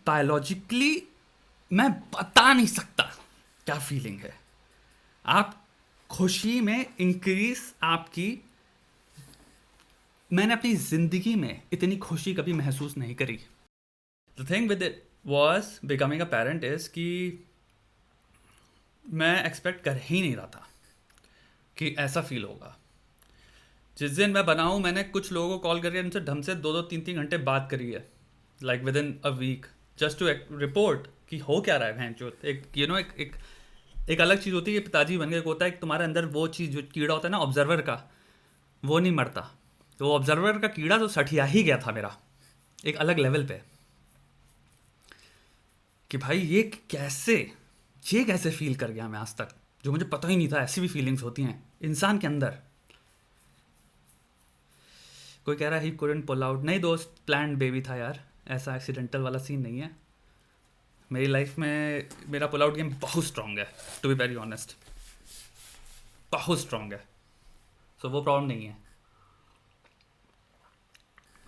Biologically मैं बता नहीं सकता क्या फीलिंग है। आप खुशी में इंक्रीज आपकी, मैंने अपनी ज़िंदगी में इतनी खुशी कभी महसूस नहीं करी। The thing with it was becoming a parent is कि मैं एक्सपेक्ट कर ही नहीं रहा था कि ऐसा फील होगा। जिस दिन मैं बनाऊँ, मैंने कुछ लोगों को कॉल करके उनसे ढंग से 2-2 3-3 घंटे बात करी है, like within a week, just to report कि हो क्या रहा है। भैंस जो एक एक अलग चीज़ होती है कि पिताजी बन के, एक होता है कि तुम्हारे अंदर वो चीज़ जो कीड़ा होता है ना ऑब्जर्वर का, वो नहीं मरता। तो वो ऑब्जर्वर का कीड़ा तो सठिया ही गया था मेरा एक अलग लेवल पे, कि भाई ये कैसे फील कर गया मैं आज तक, जो मुझे पता ही नहीं था ऐसी भी फीलिंग्स होती हैं इंसान के अंदर। कोई कह रहा है ही कुडंट पुल आउट, नहीं दोस्त, प्लान्ड बेबी था यार, ऐसा एक्सीडेंटल वाला सीन नहीं है। मेरी लाइफ में मेरा पुल आउट गेम बहुत स्ट्रांग है, टू बी वेरी ऑनेस्ट, बहुत स्ट्रांग है। सो वो प्रॉब्लम नहीं है,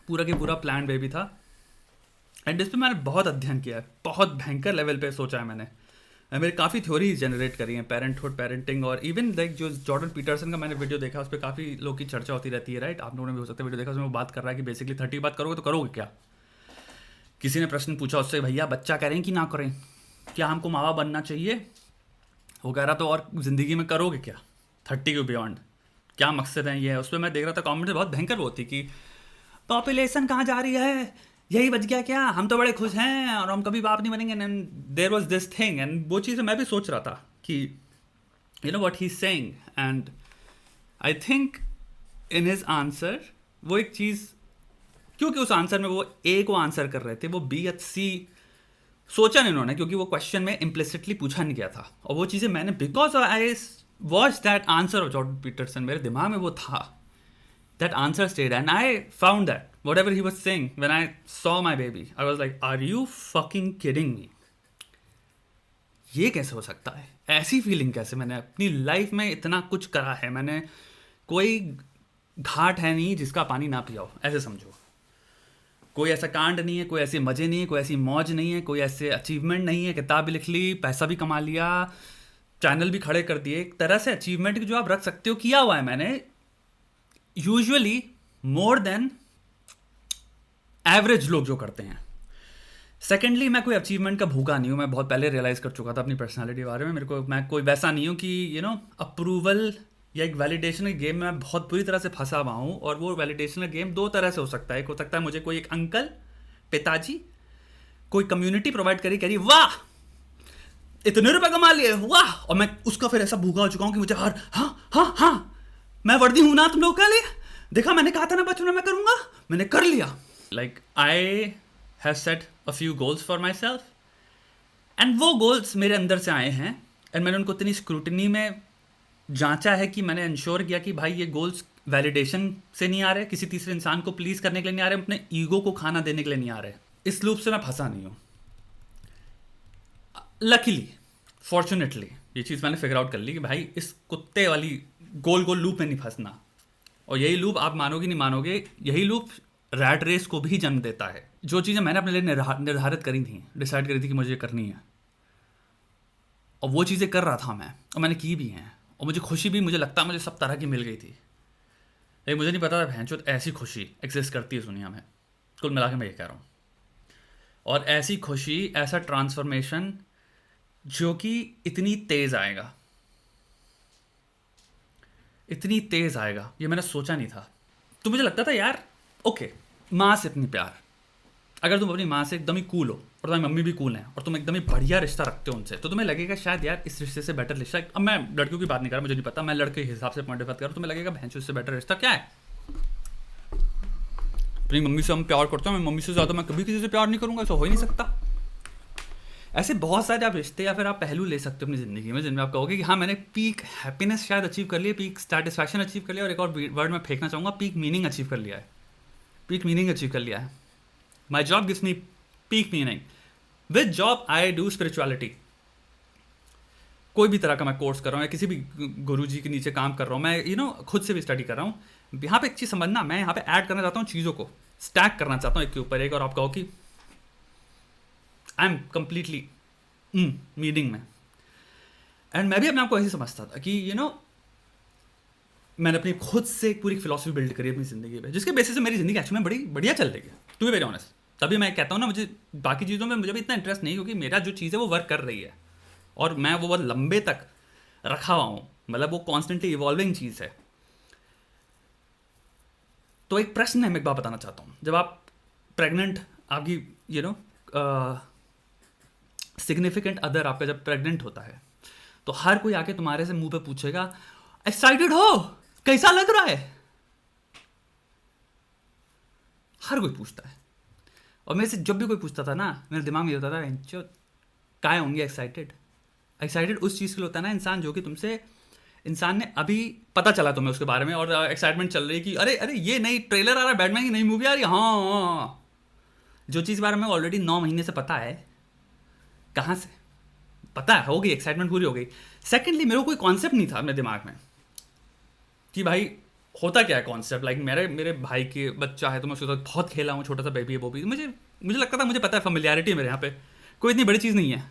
पूरा की पूरा प्लान बेबी था। एंड इस पर मैंने बहुत अध्ययन किया है, बहुत भयंकर लेवल पे सोचा है मैंने। मेरे काफ़ी थ्योरीज जनरेट करी हैं, पेरेंटहुड, पेरेंटिंग, और इवन लाइक जो जॉर्डन पीटरसन का मैंने वीडियो देखा, उस पर काफ़ी लोग की चर्चा होती रहती है, राइट। आप लोगों ने भी हो सकता है वीडियो देखा, उसमें वो बात कर रहा है कि बेसिकली 30 की बात करोगे तो करोगे क्या। किसी ने प्रश्न पूछा उससे, भैया बच्चा करें कि ना करें, क्या हमको माँ बाप बनना चाहिए। वो कह रहा तो और ज़िंदगी में करोगे क्या 30 के बियॉन्ड, क्या मकसद है ये है। उस पर मैं देख रहा था कॉमेंट बहुत भयंकर वो होती कि पॉपुलेशन कहाँ जा रही है, यही बच गया क्या, हम तो बड़े खुश हैं और हम कभी बाप नहीं बनेंगे। And there was this thing, and वो चीज़ें मैं भी सोच रहा था कि you know what he is saying. And I think in his answer वो एक चीज़, क्योंकि उस आंसर में वो ए को आंसर कर रहे थे, वो बी या सी सोचा नहीं उन्होंने, क्योंकि वो क्वेश्चन में इम्प्लिसिटली पूछा नहीं गया था। और वो चीज़ें मैंने, because I watch that answer of Jordan Peterson, मेरे दिमाग में वो था, that answer stayed, and I found that whatever he was saying, when I saw my baby, I was like, are you fucking kidding me? ये कैसे हो सकता है, ऐसी फीलिंग कैसे। मैंने अपनी लाइफ में इतना कुछ करा है, मैंने कोई घाट है नहीं जिसका पानी ना पिया हो, ऐसे समझो। कोई ऐसा कांड नहीं है, कोई ऐसे मज़े नहीं है, कोई ऐसी मौज नहीं है, कोई ऐसे अचीवमेंट नहीं है, किताब भी लिख ली, पैसा भी कमा लिया, चैनल भी खड़े कर दिए। एक तरह से अचीवमेंट जो आप रख सकते हो किया हुआ है मैंने, यूजुअली मोर देन एवरेज लोग जो करते हैं। सेकेंडली, मैं कोई अचीवमेंट का भूखा नहीं हूँ, मैं बहुत पहले रियलाइज़ कर चुका था अपनी पर्सनालिटी के बारे में। मैं कोई वैसा नहीं हूँ कि अप्रूवल या एक वैलिडेशन के गेम में मैं बहुत बुरी तरह से फंसा हुआ हूँ। और वो वैलिडेशन का गेम दो तरह से हो सकता है। एक हो सकता है मुझे कोई एक अंकल, पिताजी, कोई कम्युनिटी प्रोवाइड करी, कह रही वाह इतने रुपए कमा लिए, वाह, और मैं उसका फिर ऐसा भूखा हो चुका हूँ कि मुझे हर हाँ मैं वर्दी हूं ना तुम लोगों के लिए, देखा मैंने कहा था ना बचपन में मैं करूंगा, मैंने कर लिया। Like I have set a few goals for my self, and वो गोल्स मेरे अंदर से आए हैं। एंड मैंने उनको इतनी स्क्रूटनी में जांचा है कि मैंने इंश्योर किया कि भाई ये गोल्स वैलिडेशन से नहीं आ रहे, किसी तीसरे इंसान को प्लीज़ करने के लिए नहीं आ रहे, अपने ईगो को खाना देने के लिए नहीं आ रहे। इस लूप से मैं फंसा नहीं हूँ। लकीली, फॉर्चुनेटली, ये चीज़ मैंने फिगर आउट कर ली कि भाई इस कुत्ते वाली गोल गोल लूप में नहीं फंसना। और यही लूप, आप मानोगे नहीं मानोगे, यही लूप रैट रेस को भी जन्म देता है। जो चीज़ें मैंने अपने लिए निर्धारित करी थी, डिसाइड करी थी कि मुझे ये करनी है, और वो चीज़ें कर रहा था मैं, और मैंने की भी हैं, और मुझे खुशी भी, मुझे लगता है मुझे सब तरह की मिल गई थी। लेकिन मुझे नहीं पता था भैंचोद ऐसी खुशी एग्जिस्ट करती है इस दुनिया में। कुल मिला के मैं ये कह रहा हूँ। और ऐसी खुशी, ऐसा ट्रांसफॉर्मेशन जो कि इतनी तेज़ आएगा, इतनी तेज़ आएगा, ये मैंने सोचा नहीं था। तो मुझे लगता था यार ओके, माँ से इतनी प्यार, अगर तुम अपनी माँ से एकदम ही कूल हो, और तुम्हारी मम्मी भी कूल हैं, और तुम एकदम ही बढ़िया रिश्ता रखते हो उनसे, तो तुम्हें लगेगा शायद यार इस रिश्ते से बेटर रिश्ता, अब मैं लड़कियों की बात नहीं कर रहा, मुझे नहीं पता, मैं लड़के के हिसाब से पॉइंट ऑफ बात कर रहा हूँ, तुम्हें लगेगा भैंसो इससे बेटर रिश्ता क्या है। अपनी मम्मी से हम प्यार करते हैं, मैं मम्मी से ज़्यादा मैं कभी किसी से प्यार नहीं करूँगा, ऐसा हो ही नहीं सकता। ऐसे बहुत सारे आप रिश्ते या फिर आप पहलू ले सकते हो अपनी ज़िंदगी में, जिनमें आप कहोगे कि हाँ मैंने पीक हैप्पीनेस शायद अचीव कर लिया, पीक सेटिस्फैक्शन अचीव कर लिया, और एक और वर्ड में फेंकना चाहूँगा, पीक मीनिंग अचीव कर लिया है। पीक मीनिंग अचीव कर लिया है। My job gives me peak meaning. With job I do spirituality. कोई भी तरह का मैं कोर्स कर रहा हूँ या किसी भी गुरु जी के नीचे काम कर रहा हूँ, मैं खुद से भी स्टडी कर रहा हूँ। यहाँ पे एक चीज़ समझना, मैं यहाँ पे ऐड करना चाहता हूँ चीज़ों को, स्टैक करना चाहता हूँ एक के ऊपर एक, और आप कहो कि आई एम कम्प्लीटली मीनिंग में। एंड मैं भी अपने आप को ऐसे समझता था कि मैंने अपनी खुद से एक पूरी फिलॉसफी बिल्ड करी अपनी ज़िंदगी पे, जिसके बेसिस से मेरी ज़िंदगी एक्चुअली में बड़ी बढ़िया चल रही है, टू बी वेरी ऑनेस्ट। तभी मैं कहता हूँ ना, मुझे बाकी चीज़ों में मुझे भी इतना इंटरेस्ट नहीं, क्योंकि मेरा जो चीज़ है वो वर्क कर रही है और मैं वो बहुत लंबे तक रखा हुआ हूँ, मतलब वो कॉन्स्टेंटली इवॉल्विंग चीज़ है। तो एक प्रश्न है, मैं एक बात बताना चाहता हूँ। जब आप प्रेग्नेंट, आपकी सिग्निफिकेंट अदर आपका जब प्रेग्नेंट होता है, तो हर कोई आके तुम्हारे से मुंह पे पूछेगा, एक्साइटेड हो, कैसा लग रहा है? हर कोई पूछता है। और मेरे से जब भी कोई पूछता था ना, मेरे दिमाग में ये होता था, जो काय होंगे एक्साइटेड? एक्साइटेड उस चीज़ के लिए होता है ना इंसान, जो कि तुमसे, इंसान ने अभी पता चला तुम्हें उसके बारे में और एक्साइटमेंट चल रही है कि अरे अरे ये नई ट्रेलर आ रहा है, बैटमैन की नई मूवी आ रही है। हाँ, जो चीज़ बारे में ऑलरेडी 9 महीने से पता है, कहाँ से पता है, हो गई एक्साइटमेंट पूरी हो गई। सेकेंडली, मेरे को कोई कॉन्सेप्ट नहीं था मेरे दिमाग में कि भाई होता क्या है कॉन्सेप्ट। लाइक मेरे भाई के बच्चा है तो मैं उसके साथ बहुत खेला हूँ, छोटा सा बेबी है वो भी। मुझे लगता था मुझे पता है, फेमिलियरिटी है मेरे यहाँ पे, कोई इतनी बड़ी चीज़ नहीं है।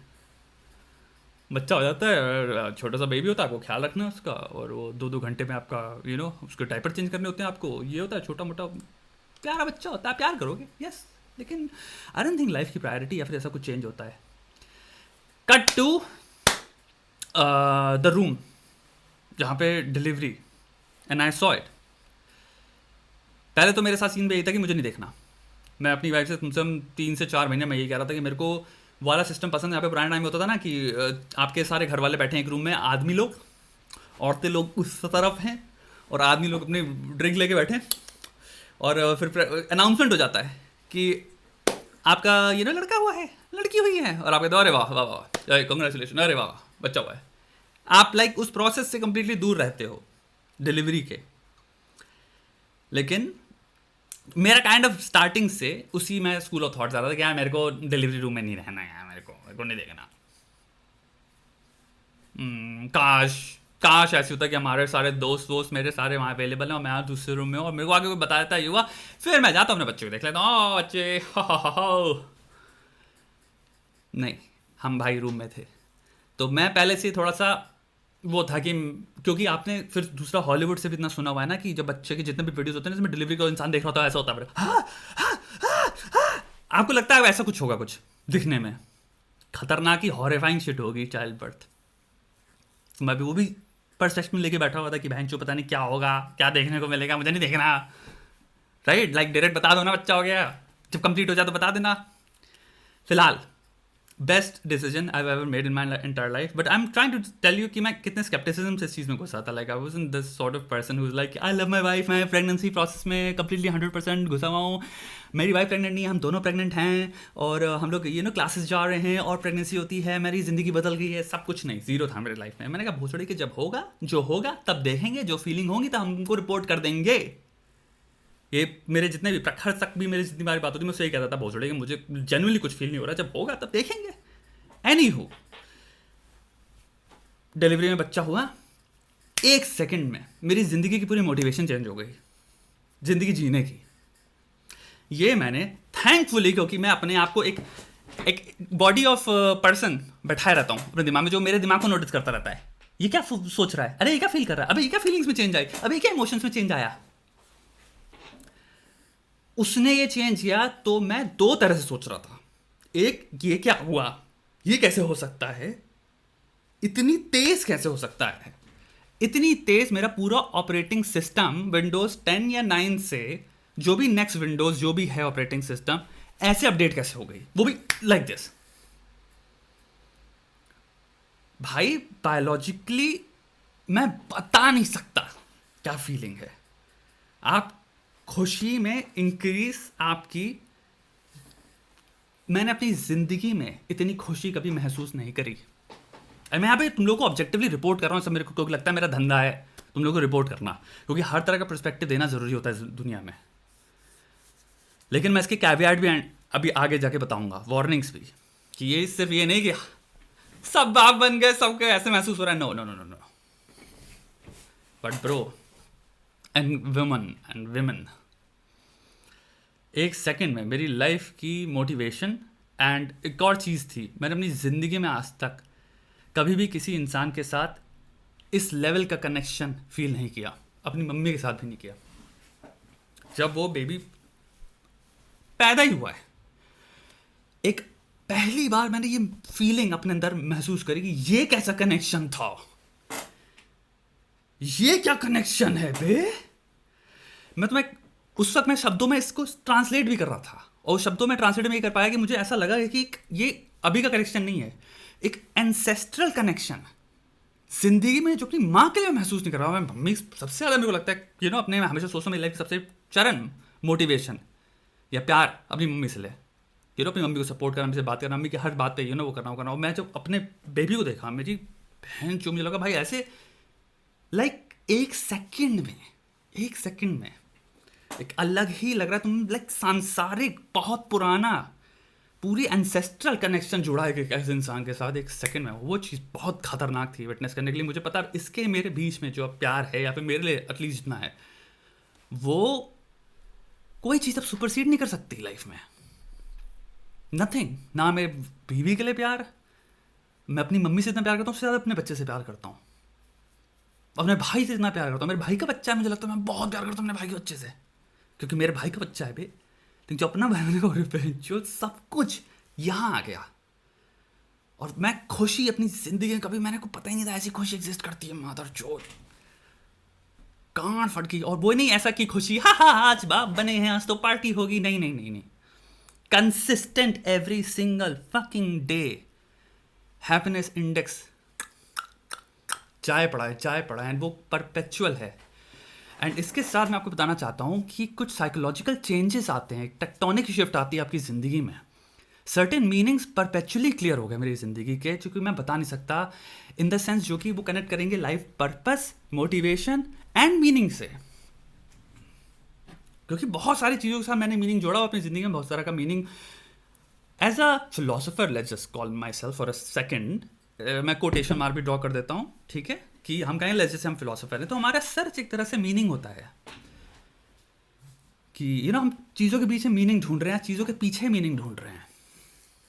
बच्चा हो जाता है और छोटा सा बेबी होता है, आपको ख्याल रखना है उसका, और वो 2-2 घंटे में आपका उसके डायपर चेंज करने होते हैं आपको। ये होता है छोटा मोटा प्यारा बच्चा होता है, प्यार करोगे, यस। लेकिन आई डोंट थिंक लाइफ की प्रायोरिटी या फिर ऐसा कुछ चेंज होता है। कट टू द रूम जहाँ पे delivery, and I saw it. पहले तो मेरे साथ सीन भी यही था कि मुझे नहीं देखना। मैं अपनी वाइफ से कम से कम 3 से 4 महीने में यही कह रहा था कि मेरे को वाला सिस्टम पसंद है। यहाँ पे पुराने टाइम में होता था ना कि आपके सारे घर वाले बैठे हैं एक रूम में, आदमी लोग, औरतें लोग उस तरफ हैं और आदमी लोग अपने ड्रिंक लेके बैठे हैं, और फिर अनाउंसमेंट हो जाता है कि आपका लड़का हुआ है, लड़की हुई है, और आप कहते हो अरे वाह वाह वाह, कंग्रेचुलेशन, अरे वाह बच्चा हुआ है। आप लाइक उस प्रोसेस से कंप्लीटली दूर रहते हो, डिलीवरी के। लेकिन मेरा काइंड ऑफ स्टार्टिंग से उसी में स्कूल ऑफ थॉट जा रहा था कि यार मेरे को डिलीवरी रूम में नहीं रहना है, मेरे को नहीं देखना। काश ऐसे होता कि हमारे सारे दोस्त मेरे सारे वहाँ अवेलेबल हैं और मैं यहाँ दूसरे रूम में हूँ और मेरे को आगे कोई बता देता है युवा, फिर मैं जाता हूँ अपने बच्चे को देख लेता हूँ। बच्चे नहीं, हम भाई रूम में थे। तो मैं पहले से थोड़ा सा वो था कि, क्योंकि आपने फिर दूसरा हॉलीवुड से भी इतना सुना हुआ है ना कि जब बच्चे के जितने भी वीडियोस होते हैं जिसमें डिलीवरी का इंसान देख रहा होता है, ऐसा होता है, आपको लगता है ऐसा कुछ होगा, कुछ दिखने में खतरनाक ही हॉरिफाइंग शिट होगी चाइल्ड बर्थ। मैं भी वो भी परसेप्शन लेके बैठा हुआ था कि बहन चो पता नहीं क्या होगा, क्या देखने को मिलेगा, मुझे नहीं देखना। राइट, लाइक डायरेक्ट बता दो ना बच्चा हो गया, जब कंप्लीट हो जाए तो बता देना। फिलहाल best decision I ever made in my entire life, but I am trying to tell you कि मैं कितने स्केप्टिसिज्म से इस चीज़ में घुसा था। Like I was in this sort of person who is like I love my wife, मैं pregnancy process में कंप्लीटली 100% घुसा हुआ हूँ। मेरी वाइफ प्रेगनेंट नहीं है, हम दोनों प्रेगनेंट हैं और हम लोग क्लासेस जा रहे हैं और प्रेगनेंसी होती है, मेरी ज़िंदगी बदल गई है। सब कुछ नहीं, जीरो था मेरी लाइफ में। मैंने कहा भोसड़ी के जब होगा जो होगा तब देखेंगे, जो फीलिंग होगी तब हम उनको रिपोर्ट कर देंगे। ये मेरे जितने भी प्रखर तक भी मेरी जितनी बारी बात होती है मैं उससे यही कहता था भोसड़ी कि मुझे जेन्युइनली कुछ फील नहीं हो रहा, जब होगा तब देखेंगे। एनी हो, डिलीवरी में बच्चा हुआ, 1 सेकंड में मेरी ज़िंदगी की पूरी मोटिवेशन चेंज हो गई, ज़िंदगी जीने की। ये मैंने थैंकफुली, क्योंकि मैं अपने आप को एक बॉडी ऑफ पर्सन बैठाए रहता हूँ अपने दिमाग में, जो मेरे दिमाग को नोटिस करता रहता है, ये क्या सोच रहा है, अरे ये क्या फील कर रहा है, अबे ये क्या फीलिंग्स में चेंज आई, अबे ये क्या इमोशंस में चेंज आया। उसने ये चेंज किया तो मैं 2 तरह से सोच रहा था। एक, ये क्या हुआ, ये कैसे हो सकता है, इतनी तेज कैसे हो सकता है, इतनी तेज मेरा पूरा ऑपरेटिंग सिस्टम विंडोज 10 या 9 से जो भी नेक्स्ट विंडोज जो भी है ऑपरेटिंग सिस्टम ऐसे अपडेट कैसे हो गई, वो भी लाइक दिस। भाई बायोलॉजिकली मैं बता नहीं सकता क्या फीलिंग है। आप खुशी में इंक्रीज आपकी, मैंने अपनी ज़िंदगी में इतनी खुशी कभी महसूस नहीं करी। मैं यहाँ पे तुम लोग को ऑब्जेक्टिवली रिपोर्ट कर रहा हूँ, सब मेरे को क्योंकि लगता है मेरा धंधा है तुम लोग को रिपोर्ट करना, क्योंकि हर तरह का पर्सपेक्टिव देना ज़रूरी होता है दुनिया में। लेकिन मैं इसके कैवियाट भी अभी आगे जाके बताऊंगा, वार्निंग्स भी, कि ये सिर्फ ये नहीं कि सब बाप बन गए, सबके ऐसे महसूस हो रहा है, no no no no no. But bro and women 1 second में मेरी लाइफ की मोटिवेशन एंड एक और चीज़ थी, मैंने अपनी ज़िंदगी में आज तक कभी भी किसी इंसान के साथ इस लेवल का कनेक्शन फील नहीं किया, अपनी मम्मी के साथ भी नहीं किया। जब वो बेबी पैदा ही हुआ है, एक पहली बार मैंने ये फीलिंग अपने अंदर महसूस करी कि ये कैसा कनेक्शन था, ये क्या कनेक्शन है बे। मैं तुम्हें उस वक्त मैं शब्दों में इसको ट्रांसलेट भी कर रहा था, और शब्दों में ट्रांसलेट नहीं कर पाया कि मुझे ऐसा लगा कि ये अभी का कनेक्शन नहीं है, एक एंसेस्ट्रल कनेक्शन जिंदगी में जो अपनी माँ के लिए महसूस नहीं कर रहा हूँ। मैं मम्मी सबसे ज़्यादा मेरे को लगता है अपने में हमेशा सोचता हूँ मेरी लाइफ की सबसे चरम मोटिवेशन या प्यार अपनी मम्मी से ले, अपनी मम्मी को सपोर्ट करना, मम्मी से बात करना, मम्मी की हर बात पे वो करना। और मैं जब अपने बेबी को देखा, मेरी बहन जो, मुझे लगा भाई ऐसे लाइक एक सेकंड में एक अलग ही लग रहा है, तुम लाइक सांसारिक बहुत पुराना पूरी एंसेस्ट्रल कनेक्शन जुड़ा है एक ऐसे इंसान के साथ एक सेकंड में। वो चीज़ बहुत खतरनाक थी विटनेस करने के लिए। मुझे पता इसके मेरे बीच में जो प्यार है, या फिर मेरे लिए एटलीस्ट जितना है, वो कोई चीज़ अब सुपरसीड नहीं कर सकती लाइफ में। नथिंग। ना मेरे बीवी के लिए प्यार, मैं अपनी मम्मी से इतना प्यार करता हूँ, उससे ज़्यादा अपने बच्चे से प्यार करता हूँ, अपने भाई से इतना प्यार करता हूँ। मेरे भाई का बच्चा है, मुझे लगता है मैं बहुत प्यार करता हूँ अपने भाई के बच्चे से, क्योंकि मेरे भाई का बच्चा है बे। लेकिन जो अपना भाई मैंने जो सब कुछ यहाँ आ गया, और मैं खुशी अपनी ज़िंदगी में कभी मैंने को पता ही नहीं था ऐसी खुशी एग्जिस्ट करती है। मादर चोट कान फट गई। और वो नहीं ऐसा कि खुशी हा आज बाप बने हैं, आज तो पार्टी होगी, नहीं नहीं नहीं नहीं, consistent every single fucking day happiness index चाय पड़ा है, एंड वो परपेचुअल है। एंड इसके साथ मैं आपको बताना चाहता हूँ कि कुछ साइकोलॉजिकल चेंजेस आते हैं, टेक्टोनिक शिफ्ट आती है आपकी ज़िंदगी में। सर्टेन मीनिंग्स परपेचुअली क्लियर हो गए मेरी ज़िंदगी के, जो कि मैं बता नहीं सकता, इन द सेंस जो कि वो कनेक्ट करेंगे life purpose, motivation and meaning से। क्योंकि बहुत सारी चीज़ों के साथ मैंने मीनिंग जोड़ा अपनी ज़िंदगी में, बहुत सारा का meaning. As a philosopher, let's just call myself for a second, मैं कोटेशन मार्क भी ड्रॉ कर देता हूँ, ठीक है, कि हम कहें लेट्स जैसे हम फिलोसोफर हैं, तो हमारा सर्च एक तरह से मीनिंग होता है कि हम चीज़ों के पीछे मीनिंग ढूंढ रहे हैं, चीज़ों के पीछे मीनिंग ढूंढ रहे हैं।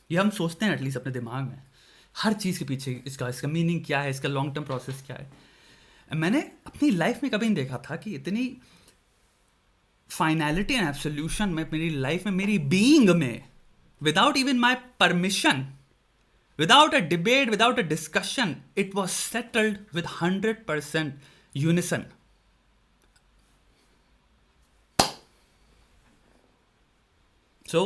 ये हम सोचते हैं एटलीस्ट अपने दिमाग में, हर चीज़ के पीछे इसका मीनिंग क्या है, इसका लॉन्ग टर्म प्रोसेस क्या है। मैंने अपनी लाइफ में कभी नहीं देखा था कि इतनी फाइनलिटी एंड एब्सोल्यूशन में मेरी लाइफ में, मेरी बीइंग में, without even my permission, without a debate, without a discussion, it was settled with 100% unison. So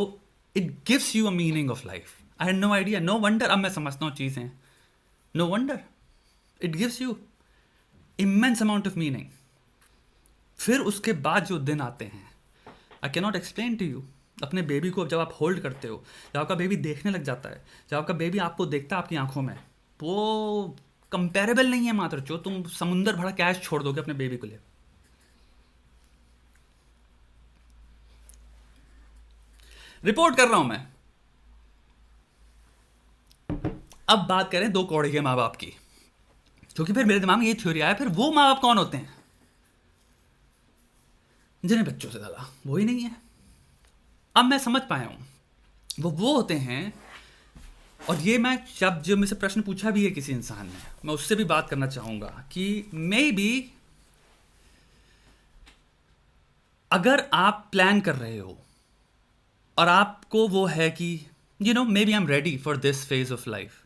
it gives you a meaning of life. I had no idea, no wonder अब मैं समझता हूँ चीज़ें, no wonder it gives you immense amount of meaning. फिर उसके बाद जो दिन आते हैं, I cannot explain to you. अपने बेबी को जब आप होल्ड करते हो, जब आपका बेबी देखने लग जाता है, जब आपका बेबी आपको देखता है आपकी आंखों में, वो कंपेरेबल नहीं है मात्र जो तुम समुंदर भरा कैश छोड़ दोगे अपने बेबी को लिए। रिपोर्ट कर रहा हूं मैं। अब बात करें दो कौड़े के माँ बाप की, क्योंकि फिर मेरे दिमाग में ये थ्योरी आया, फिर वो माँ बाप कौन होते हैं जिन्हें बच्चों से डाला, वो ही नहीं है। अब मैं समझ पाया हूं, वो होते हैं। और ये मैं जब मुझसे प्रश्न पूछा भी है किसी इंसान ने, मैं उससे भी बात करना चाहूंगा कि मे बी अगर आप प्लान कर रहे हो और आपको वो है कि maybe I am ready for this phase of life,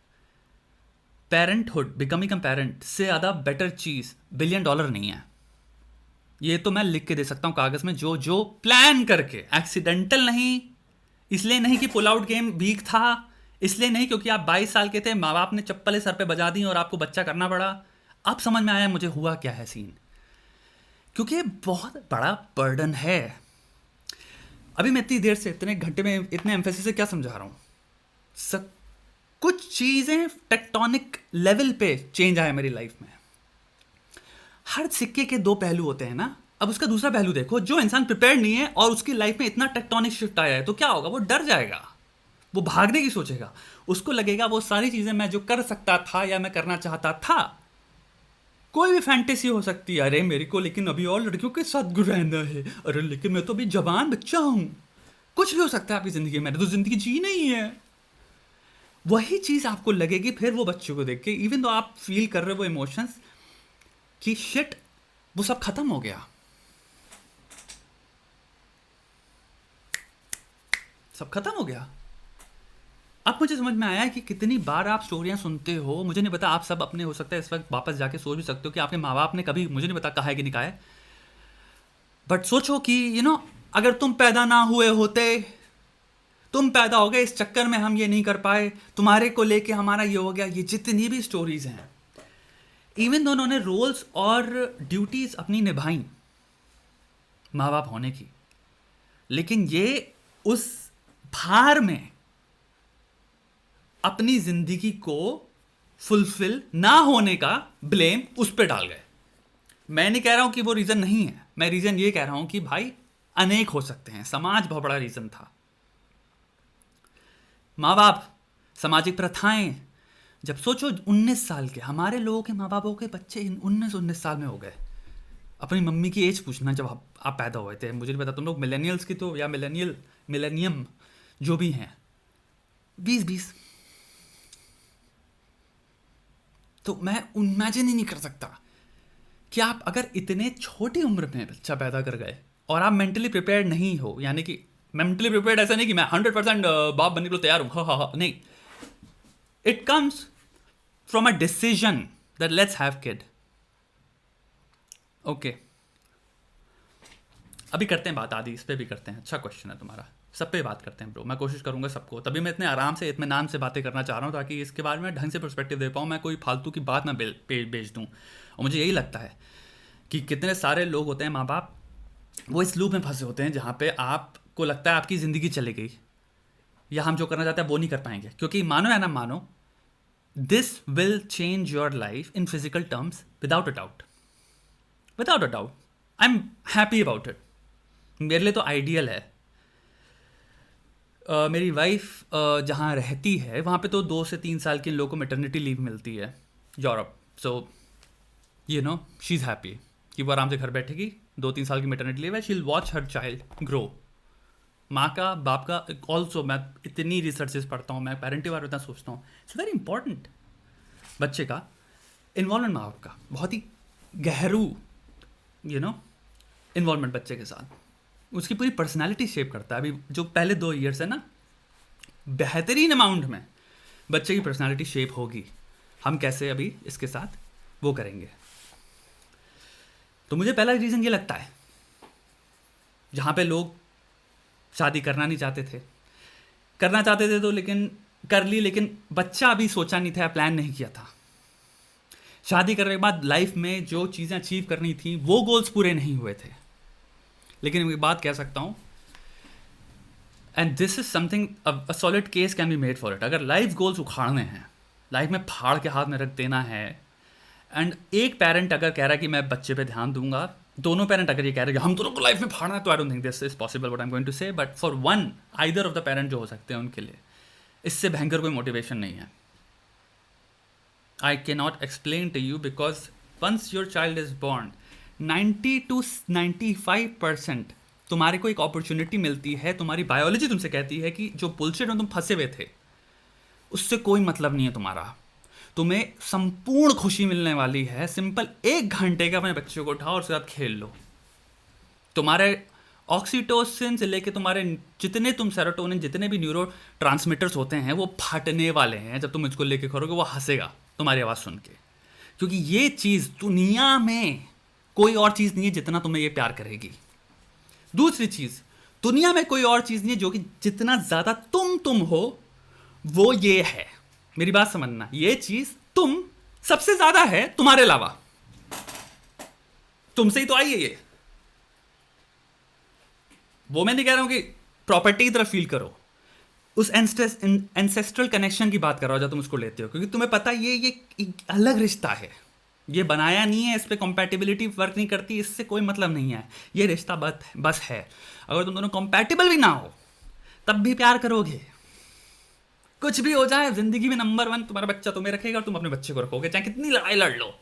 parenthood, becoming a parent से ज़्यादा बेटर चीज़ $1 बिलियन नहीं है। ये तो मैं लिख के दे सकता हूँ कागज़ में, जो प्लान करके, एक्सीडेंटल नहीं, इसलिए नहीं कि पुल आउट गेम वीक था, इसलिए नहीं क्योंकि आप 22 साल के थे, माँ बाप ने चप्पलें सर पे बजा दी और आपको बच्चा करना पड़ा। अब समझ में आया मुझे हुआ क्या है सीन, क्योंकि ये बहुत बड़ा बर्डन है। अभी मैं इतनी देर से, इतने घंटे में, इतने एम्फेसिस से क्या समझा रहा हूँ, सब कुछ चीज़ें टेक्टोनिक लेवल पे चेंज आया मेरी लाइफ में। हर सिक्के के दो पहलू होते हैं ना। अब उसका दूसरा पहलू देखो, जो इंसान प्रिपेयर्ड नहीं है और उसकी लाइफ में इतना टेक्टोनिक शिफ्ट आया है, तो क्या होगा, वो डर जाएगा, वो भागने की सोचेगा, उसको लगेगा वो सारी चीज़ें मैं जो कर सकता था या मैं करना चाहता था, कोई भी फैंटेसी हो सकती है, अरे मेरे को लेकिन अभी और लड़कियों के साथ रहना है, अरे लेकिन मैं तो अभी जवान बच्चा हूँ, कुछ भी हो सकता है आपकी ज़िंदगी में, तो ज़िंदगी जी नहीं है। वही चीज़ आपको लगेगी फिर वो बच्चों को देख के, इवन तो आप फील कर रहे हो वो इमोशंस कि शिट वो सब खत्म हो गया, सब खत्म हो गया। अब मुझे समझ में आया कि कितनी बार आप स्टोरियां सुनते हो, मुझे नहीं पता आप सब अपने हो सकता है इस वक्त वापस जाके सोच भी सकते हो कि आपके माँ बाप ने कभी, मुझे नहीं पता कहा है कि नहीं कहा है, बट सोचो कि अगर तुम पैदा ना हुए होते, तुम पैदा हो गए इस चक्कर में हम ये नहीं कर पाए, तुम्हारे को लेके हमारा ये हो गया, ये जितनी भी स्टोरीज हैं, इवन दोनों ने रोल्स और ड्यूटीज अपनी निभाई माँ बाप होने की, लेकिन ये उस भार में अपनी जिंदगी को फुलफिल ना होने का ब्लेम उस पर डाल गए। मैं नहीं कह रहा हूं कि वो रीजन नहीं है, मैं रीजन ये कह रहा हूं कि भाई अनेक हो सकते हैं, समाज बहुत बड़ा रीजन था। माँ बाप, सामाजिक प्रथाएं, जब सोचो 19 साल के हमारे लोगों के माँ बापों के बच्चे 19-19 साल में हो गए। अपनी मम्मी की एज पूछना जब आप पैदा हुए थे, मुझे नहीं पता तुम लोग मिलेनियल्स की तो, या मिलेनियम जो भी हैं, 20-20। तो मैं इमेजिन ही नहीं कर सकता कि आप अगर इतने छोटी उम्र में बच्चा पैदा कर गए और आप मेंटली प्रिपेयर्ड नहीं हो, यानी कि मेंटली प्रिपेयर्ड ऐसा नहीं कि मैं 100% बाप बनने के लिए तैयार हूँ, हाँ, नहीं, it comes from a decision that let's have kid. Okay, अभी करते हैं बात, आदि इस पे भी करते हैं, अच्छा क्वेश्चन है तुम्हारा, सब पे बात करते हैं ब्रो, मैं कोशिश करूंगा सबको, तभी मैं इतने आराम से इत्मीनान से बातें करना चाह रहा हूँ ताकि इसके बारे में ढंग से पर्सपेक्टिव दे पाऊँ, मैं कोई फालतू की बात ना बेच दूँ। और मुझे यही लगता है कि कितने सारे लोग होते हैं माँ बाप, वो इस लूप में फंसे होते हैं जहाँ पे आपको लगता है आपकी ज़िंदगी चली गई, या हम जो करना चाहते हैं वो नहीं कर पाएंगे, क्योंकि मानो या ना मानो this will change your life in physical terms without a doubt, without a doubt. I am happy about it, मेरे लिए तो आइडियल है। मेरी वाइफ जहाँ रहती है वहाँ पे तो 2 से 3 साल के लोगों को मैटरनिटी लीव मिलती है Europe, so she is happy कि वो आराम से घर बैठेगी, 2-3 साल की मैटरनिटी लीव है, she will watch her child grow. माँ का, बाप का, ऑल्सो मैं इतनी रिसर्चेस पढ़ता हूँ, मैं पेरेंटिंग बारे में इतना सोचता हूँ, इट्स वेरी इंपॉर्टेंट बच्चे का इन्वॉल्वमेंट, माँ बाप का बहुत ही गहरू इन्वॉल्वमेंट बच्चे के साथ, उसकी पूरी पर्सनालिटी शेप करता है। अभी जो पहले 2 ईयर्स है ना, बेहतरीन अमाउंट में बच्चे की पर्सनालिटी शेप होगी। हम कैसे अभी इसके साथ वो करेंगे। तो मुझे पहला रीज़न ये लगता है, जहाँ पे लोग शादी करना नहीं चाहते थे, करना चाहते थे तो लेकिन कर ली, लेकिन बच्चा अभी सोचा नहीं था, प्लान नहीं किया था। शादी करने के बाद लाइफ में जो चीज़ें अचीव करनी थी वो गोल्स पूरे नहीं हुए थे। लेकिन मैं एक बात कह सकता हूँ, and this is something, a solid case can be made for it. अगर लाइफ गोल्स उखाड़ने हैं, लाइफ में फाड़ के हाथ में रख देना है, एंड एक पेरेंट अगर कह रहा है कि मैं बच्चे पे ध्यान दूंगा, दोनों पेरेंट अगर ये कह रहे हैं कि हम दोनों को लाइफ में फाड़ना है, तो I don't think this is possible what I am going to say, but for one, either of the parent जो हो सकते हैं उनके लिए इससे भयंकर कोई मोटिवेशन नहीं है। I can not explain to you, because once your child is born, 90 to 95% तुम्हारे को एक अपॉर्चुनिटी मिलती है, तुम्हारी बायोलॉजी तुमसे कहती है कि जो बुलशिट में तुम फंसे हुए थे उससे कोई मतलब नहीं है तुम्हारा, तुम्हें संपूर्ण खुशी मिलने वाली है। सिंपल 1 घंटे का अपने बच्चे को उठाओ और उसके साथ खेल लो, तुम्हारे ऑक्सीटोसिन से लेके तुम्हारे जितने तुम सेरोटोनिन, जितने भी न्यूरो ट्रांसमीटर्स होते हैं वो फटने वाले हैं जब तुम इसको लेके करोगे। वो हंसेगा तुम्हारी आवाज़ सुन के, क्योंकि ये चीज़ दुनिया में कोई और चीज़ नहीं है जितना तुम्हें ये प्यार करेगी। दूसरी चीज़, दुनिया में कोई और चीज़ नहीं है जो कि जितना ज़्यादा तुम हो वो ये है। मेरी बात समझना, ये चीज़ तुम सबसे ज़्यादा है तुम्हारे अलावा, तुमसे ही तो आई है ये। वो मैं नहीं कह रहा हूं कि प्रॉपर्टी की तरफ फील करो, उस एंसेस्ट्रल कनेक्शन की बात कर रहा हूं जब तुम उसको लेते हो, क्योंकि तुम्हें पता ये एक अलग रिश्ता है, ये बनाया नहीं है, इस पर कंपैटिबिलिटी वर्क नहीं करती, इससे कोई मतलब नहीं है, ये रिश्ता बस है। अगर तुम दोनों कंपैटिबल भी ना हो तब भी प्यार करोगे, कुछ भी हो जाए जिंदगी में नंबर 1 तुम्हारा बच्चा तुम्हें रखेगा और तुम अपने बच्चे को रखोगे, चाहे कितनी लड़ाई लड़ लो,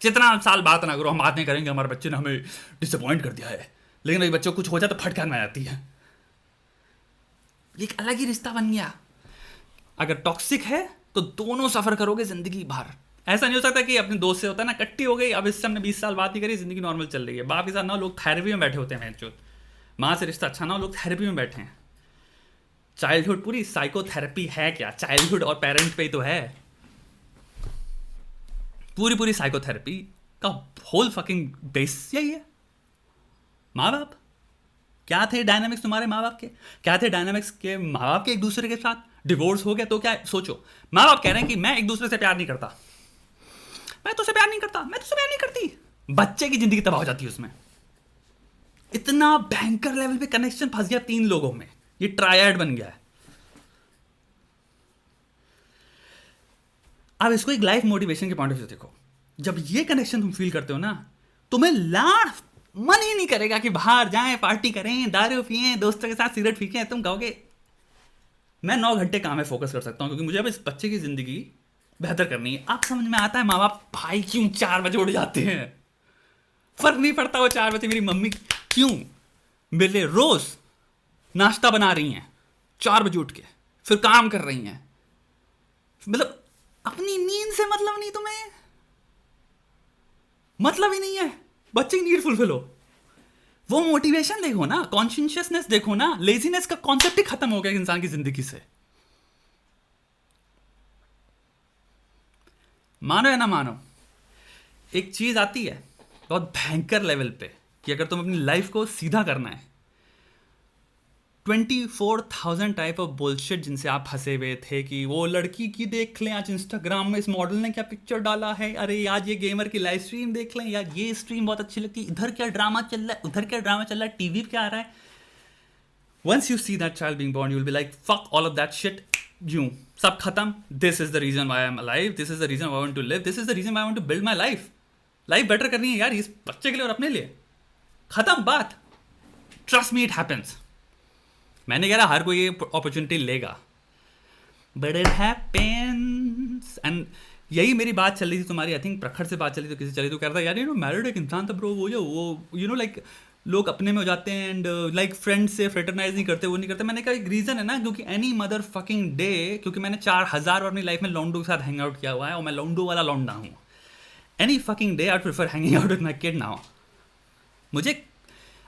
जितना साल बात ना करो, हम बात नहीं करेंगे हमारे बच्चे ने हमें डिसअपॉइंट कर दिया है, लेकिन अभी बच्चों को कुछ हो जाए तो फटकार में आ जाती है। ये एक अलग ही रिश्ता बन गया। अगर टॉक्सिक है तो दोनों सफ़र करोगे ज़िंदगी भर। ऐसा नहीं हो सकता कि अपने दोस्त से होता है ना, कट्टी हो गई, अब इससे हमने 20 साल बात नहीं करी, ज़िंदगी नॉर्मल चल रही है। बाप के साथ ना लोग थेरेपी में बैठे होते हैं, जो माँ से रिश्ता अच्छा ना हो, लोग थेरेपी में बैठे हैं। चाइल्डहुड पूरी साइकोथेरेपी है क्या? चाइल्डहुड और पेरेंट पे ही तो है पूरी पूरी साइकोथेरेपी का होल फकिंग बेस यही है। माँ बाप क्या थे डायनामिक्स तुम्हारे माँ बाप के? क्या थे डायनामिक्स के माँ बाप के एक दूसरे के साथ? डिवोर्स हो गया तो क्या सोचो, माँ बाप कह रहे हैं कि मैं एक दूसरे से प्यार नहीं करता, मैं तुझसे प्यार नहीं करता, मैं तुझसे प्यार नहीं करती, बच्चे की जिंदगी तबाह हो जाती है उसमें। इतना भयंकर लेवल पे कनेक्शन फंस गया 3 लोगों में, ये ट्रायड बन गया है। अब इसको एक लाइफ मोटिवेशन के पॉइंट ऑफ व्यू देखो, जब ये कनेक्शन तुम फील करते हो ना, तुम्हें मन ही नहीं करेगा कि बाहर जाएं, पार्टी करें, दारू पिएं, दोस्तों के साथ सिगरेट फीकें। तुम कहोगे मैं 9 घंटे काम में फोकस कर सकता हूं क्योंकि मुझे अब इस बच्चे की जिंदगी बेहतर करनी है। अब समझ में आता है माँ बाप भाई क्यों 4 बजे उठ जाते हैं। फर्क नहीं पड़ता वो 4 बजे मेरी मम्मी क्यों मेरे लिए रोज नाश्ता बना रही हैं 4 बजे उठ के, फिर काम कर रही हैं। मतलब अपनी नींद से मतलब नहीं तुम्हें, मतलब ही नहीं है बच्चे की नीड फुलफिल हो। वो मोटिवेशन देखो ना, कॉन्शियसनेस देखो ना, लेजीनेस का कॉन्सेप्ट ही खत्म हो गया इंसान की जिंदगी से। मानो या ना मानो, एक चीज आती है बहुत भयंकर लेवल पे कि अगर तुम अपनी लाइफ को सीधा करना है, 24,000 टाइप ऑफ बुलशिट जिनसे आप फंसे हुए थे कि वो लड़की की देख लें, आज इंस्टाग्राम में इस मॉडल ने क्या पिक्चर डाला है, अरे आज ये गेमर की लाइव स्ट्रीम देख लें, यार ये स्ट्रीम बहुत अच्छी लगती है, इधर क्या ड्रामा चल रहा है, उधर क्या ड्रामा चल रहा है, टीवी पे क्या आ रहा है। Once you see that child being born, you will be like fuck all of that shit, यूं सब खत्म। This is the reason why I am alive, this is the reason why I want to live, this is the reason why I want to build my life. Life better करनी है यार इस बच्चे के लिए और अपने लिए, खत्म बात। Trust me it happens. मैंने कह रहा हर कोई ये अपॉर्चुनिटी लेगा, बट इट हैपेंस। एंड यही मेरी बात चल रही थी तुम्हारी, आई थिंक प्रखर से बात चली तो किसी चली तो कह रहा था यार मैरिड एक इंसान था ब्रो, वो लाइक लोग अपने में हो जाते हैं एंड लाइक फ्रेंड्स से फ्रेटरनाइज नहीं करते, वो नहीं करते। मैंने कहा एक रीज़न है ना, क्योंकि एनी मदर फकिंग डे, क्योंकि मैंने 4,000 अपनी लाइफ में लॉन्डो के साथ हैंग आउट किया हुआ है और मैं लॉन्डो वाला लौंडा हूँ। Any fucking day I prefer hanging out with my kid now. मुझे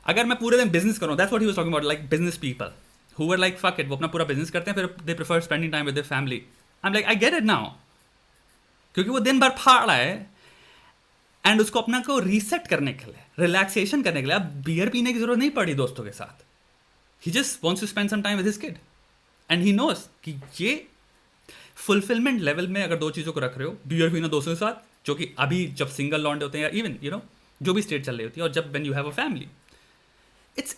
अगर मैं पूरे दिन बिजनेस करूँ, that's what he was talking about, like business people who were like fuck it, वो अपना पूरा बिजनेस करते हैं, फिर they prefer spending time with their family. I'm like I get it now, क्योंकि वो दिन भर फाड़ रहा है एंड उसको अपना को रीसेट करने के लिए, रिलैक्सेशन करने के लिए अब बियर पीने की जरूरत नहीं पड़ी दोस्तों के साथ। He just wants to spend some time with his kid and he knows कि ये फुलफिलमेंट लेवल में अगर 2 चीज़ों को रख रहे हो, बियर पीना दोस्तों के साथ, जो कि अभी जब सिंगल लॉन्डे होते हैं या इवन जो भी स्टेट चल रही होती है, और जब when you have a family, it's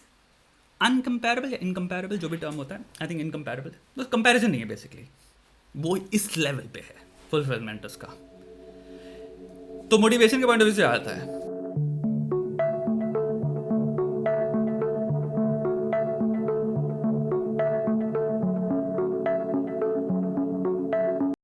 uncomparable या इनकम्पेरेबल जो भी टर्म होता है, आई थिंक इनकम्पेरेबल, बस कंपैरिजन नहीं है बेसिकली, वो इस लेवल पे है फुलफिलमेंट उसका। तो मोटिवेशन के पॉइंट ऑफ व्यू से आता है